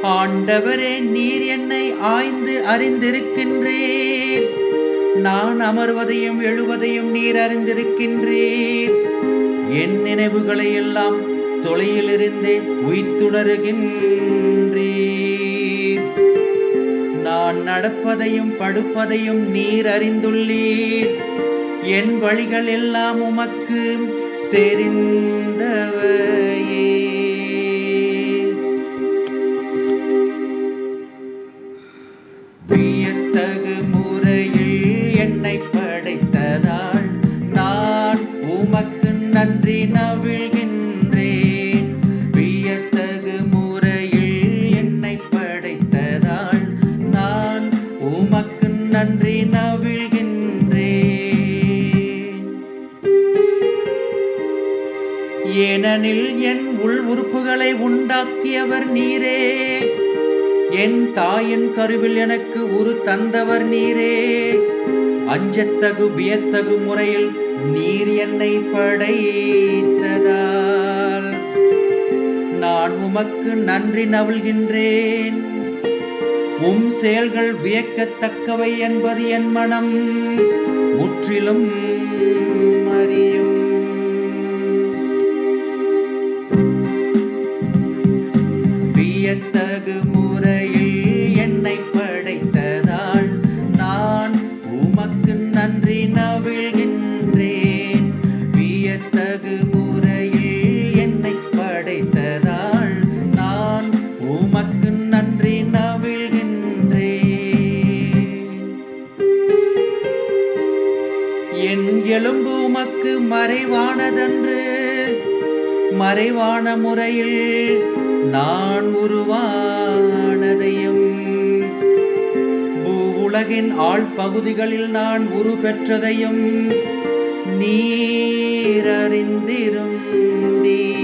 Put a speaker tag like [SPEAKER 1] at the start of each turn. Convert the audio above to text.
[SPEAKER 1] ஆண்டவரே, நீர் என்னை ஆய்ந்து அறிந்திருக்கின்றீர். நான் அமர்வதையும் எழுவதையும் நீர் அறிந்திருக்கின்றீர். என் நினைவுகளை எல்லாம் தொலையிலிருந்தே உய்த்துணர்கின்றீர். நான் நடப்பதையும் படுப்பதையும் நீர் அறிந்துள்ளீர். என் வழிகள் எல்லாம் உமக்கு தெரிந்தவையே. வியத்தகு முறையில் என்னை படைத்ததால் நான் உமக்கு நன்றி நவிழ்கின்றேன். வியத்தகு முறையில் என்னை படைத்ததால் நான் உமக்கு நன்றி நவிழ்கின்றேன். ஏனெனில் என் உள் உறுப்புகளை உண்டாக்கியவர் நீரே. என் தாயின் கருவில் எனக்கு உரு தந்தவர் நீரே. அஞ்சத்தகு வியத்தகு முறையில் நீர் என்னை படைத்ததால் நான் உமக்கு நன்றி நவிழ்கின்றேன். உம் செயல்கள் வியக்கத்தக்கவை என்பது என் மனம் முற்றிலும் அறியும். வியத்தகு முறையில் என்னை படைத்ததால் நான் உமக்கு நன்றி நவிழ்கின்றேன். வியத்தகு முறையில் என்னை படைத்ததால் நான் உமக்கு நன்றி நவிழ்கின்றேன். என் எலும்பு உமக்கு மறைவானதன்று. மறைவான முறையில் நான் உருவானதையும் பூவுலகின் ஆழ்பகுதிகளில் நான் உரு பெற்றதையும் நீர் அறிந்திருந்தீர்.